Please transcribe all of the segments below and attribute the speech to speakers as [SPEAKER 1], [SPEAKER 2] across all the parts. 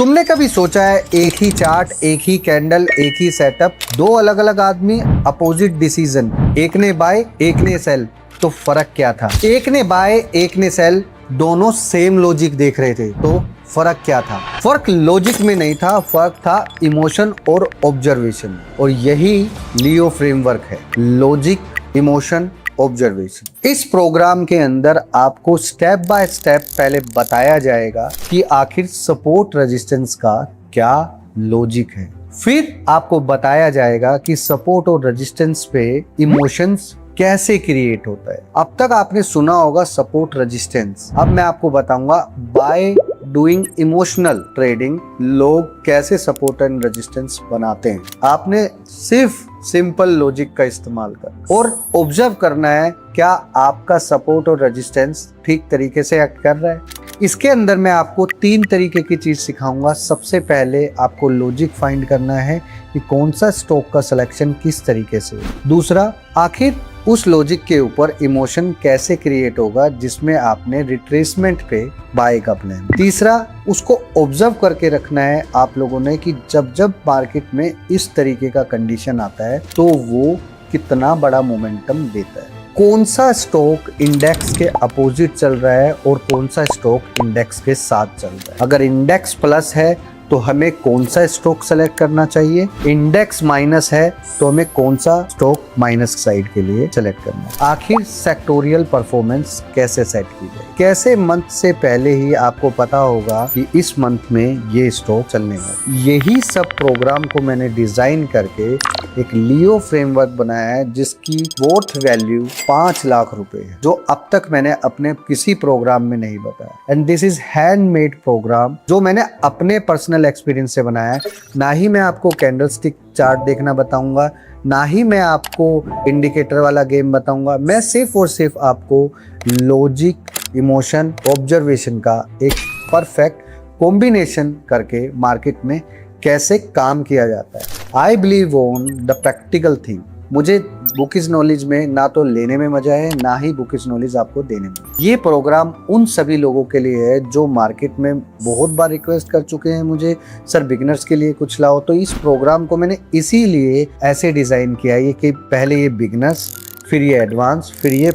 [SPEAKER 1] तुमने कभी सोचा है एक ही चार्ट, एक ही कैंडल, एक ही सेटअप, दो अलग अलग आदमी, अपोजिट डिसीजन, एक ने बाय एक ने सेल, तो फर्क क्या था? एक ने बाय एक ने सेल, दोनों सेम लॉजिक देख रहे थे, तो फर्क क्या था? फर्क लॉजिक में नहीं था, फर्क था इमोशन और ऑब्जर्वेशन। और यही लियो फ्रेमवर्क है, लॉजिक, इमोशन, ऑब्जर्वेशन। इस प्रोग्राम के अंदर आपको स्टेप बाय स्टेप पहले बताया जाएगा कि आखिर सपोर्ट रेजिस्टेंस का क्या लॉजिक है, फिर आपको बताया जाएगा कि सपोर्ट और रेजिस्टेंस पे इमोशंस कैसे क्रिएट होता है। अब तक आपने सुना होगा सपोर्ट रेजिस्टेंस, अब मैं आपको बताऊंगा बाय डूइंग इमोशनल ट्रेडिंग लोग कैसे सपोर्ट एंड रेजिस्टेंस बनाते हैं। आपने सिर्फ सिंपल लॉजिक का इस्तेमाल कर और ऑब्जर्व करना है क्या आपका सपोर्ट और रेजिस्टेंस ठीक तरीके से एक्ट कर रहा है। इसके अंदर मैं आपको 3 तरीके की चीज सिखाऊंगा। सबसे पहले आपको लॉजिक फाइंड करना है कि कौन सा स्टॉक का सिलेक्शन किस तरीके से। दूसरा, आखिर उस लॉजिक के ऊपर इमोशन कैसे क्रिएट होगा जिसमें आपने रिट्रेसमेंट पे बाय का प्लान। तीसरा, उसको ऑब्जर्व करके रखना है आप लोगों ने कि जब जब मार्केट में इस तरीके का कंडीशन आता है तो वो कितना बड़ा मोमेंटम देता है, कौन सा स्टॉक इंडेक्स के अपोजिट चल रहा है और कौन सा स्टॉक इंडेक्स के साथ चल रहा है। अगर इंडेक्स प्लस है तो हमें कौन सा स्टॉक सेलेक्ट करना चाहिए, इंडेक्स माइनस है तो हमें कौन सा स्टॉक माइनस साइड के लिए सेलेक्ट करना है। आखिर सेक्टोरियल परफॉर्मेंस कैसे सेट की जाए, कैसे मंथ से पहले ही आपको पता होगा कि इस मंथ में ये स्टॉक चलने वाला। यही सब प्रोग्राम को मैंने डिजाइन करके एक लियो फ्रेमवर्क बनाया है जिसकी वोट वैल्यू 5 लाख रुपए है, जो अब तक मैंने अपने किसी प्रोग्राम में नहीं बताया। And this is handmade program जो मैंने अपने पर्सनल एक्सपीरियंस से बनाया है। ना ही मैं आपको कैंडलस्टिक चार्ट देखना बताऊंगा, ना ही मैं आपको इंडिकेटर वाला गेम बताऊंगा। मैं सिर्फ और सिर्फ आपको लॉजिक, इमोशन, ऑब्जर्वेशन का एक परफेक्ट कॉम्बिनेशन करके मार्केट में कैसे काम किया जाता है। I believe on the practical thing. मुझे बुकिश नॉलेज में ना तो लेने में मजा है, ना ही बुकिश नॉलेज आपको देने में। ये प्रोग्राम उन सभी लोगों के लिए है जो मार्केट में बहुत बार रिक्वेस्ट कर चुके हैं मुझे, सर बिगिनर्स के लिए कुछ लाओ। तो इस प्रोग्राम को मैंने इसीलिए ऐसे डिजाइन किया है कि पहले ये बिगिनर्स, फिर ये एडवांस, फिर ये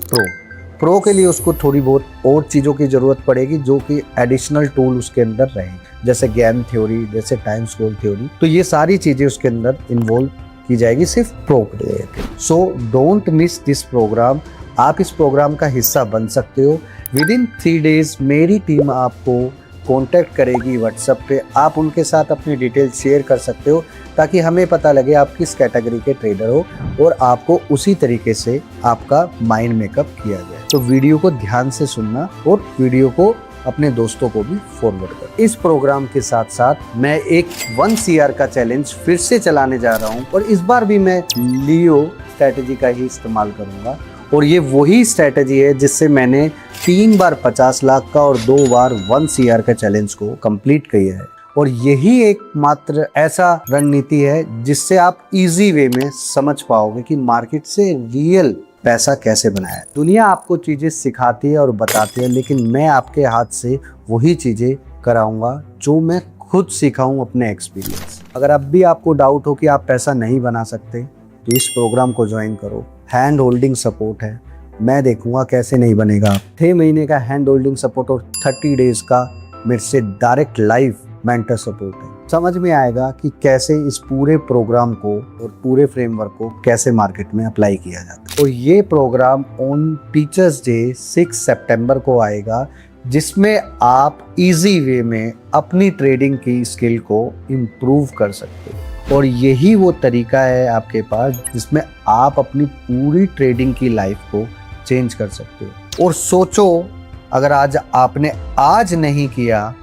[SPEAKER 1] प्रो के लिए उसको थोड़ी बहुत और चीज़ों की ज़रूरत पड़ेगी जो कि एडिशनल टूल उसके अंदर रहेंगे, जैसे गेम थ्योरी, जैसे टाइम स्कोर थ्योरी। तो ये सारी चीज़ें उसके अंदर इन्वॉल्व की जाएगी सिर्फ प्रो के लिए। So don't miss this program. आप इस प्रोग्राम का हिस्सा बन सकते हो। विद इन 3 डेज मेरी टीम आपको कांटेक्ट करेगी व्हाट्सएप पे। आप उनके साथ अपनी डिटेल शेयर कर सकते हो ताकि हमें पता लगे आप किस कैटेगरी के ट्रेडर हो और आपको उसी तरीके से आपका माइंड मेकअप किया जाए। तो वीडियो को ध्यान से सुनना और वीडियो को अपने दोस्तों को भी फॉरवर्ड कर। इस प्रोग्राम के साथ साथ मैं एक 1 CR का चैलेंज फिर से चलाने जा रहा हूँ और इस बार भी मैं लियो स्ट्रैटेजी का ही इस्तेमाल करूँगा। और ये वही स्ट्रैटेजी है जिससे मैंने 3 बार 50 लाख का और 2 बार 1 CR का चैलेंज को कंप्लीट किया है। और यही एक मात्र ऐसा रणनीति है जिससे आप इजी वे में समझ पाओगे कि मार्केट से रियल पैसा कैसे बनाया है। दुनिया आपको चीजें सिखाती है और बताती है, लेकिन मैं आपके हाथ से वही चीजें कराऊंगा जो मैं खुद सीखा हूं अपने एक्सपीरियंस। अगर अब भी आपको डाउट हो कि आप पैसा नहीं बना सकते तो इस प्रोग्राम को ज्वाइन करो। हैंड होल्डिंग सपोर्ट है, मैं देखूंगा कैसे नहीं बनेगा। 6 महीने का हैंड होल्डिंग सपोर्ट और 30 डेज का मेरे से डायरेक्ट लाइव मेंटर सपोर्ट है। समझ में आएगा कि कैसे इस पूरे प्रोग्राम को और पूरे फ्रेमवर्क को कैसे मार्केट में अप्लाई किया जाता है। तो ये प्रोग्राम ऑन टीचर्स डे 6 सितंबर को आएगा जिसमें आप इजी वे में अपनी ट्रेडिंग की स्किल को इम्प्रूव कर सकते हो। और यही वो तरीका है आपके पास जिसमें आप अपनी पूरी ट्रेडिंग की लाइफ को चेंज कर सकते हो। और सोचो, अगर आपने आज नहीं किया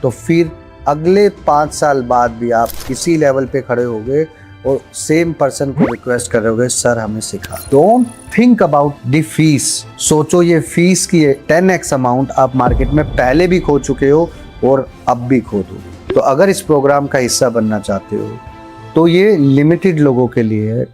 [SPEAKER 1] तो फिर अगले 5 साल बाद भी आप किसी लेवल पे खड़े होगे और सेम पर्सन को रिक्वेस्ट कर रहे होगे, सर हमें सिखा। Don't think about the fees. सोचो ये फीस की 10x अमाउंट आप मार्केट में पहले भी खो चुके हो और अब भी खो दो। तो अगर इस प्रोग्राम का हिस्सा बनना चाहते हो तो ये लिमिटेड लोगों के लिए है।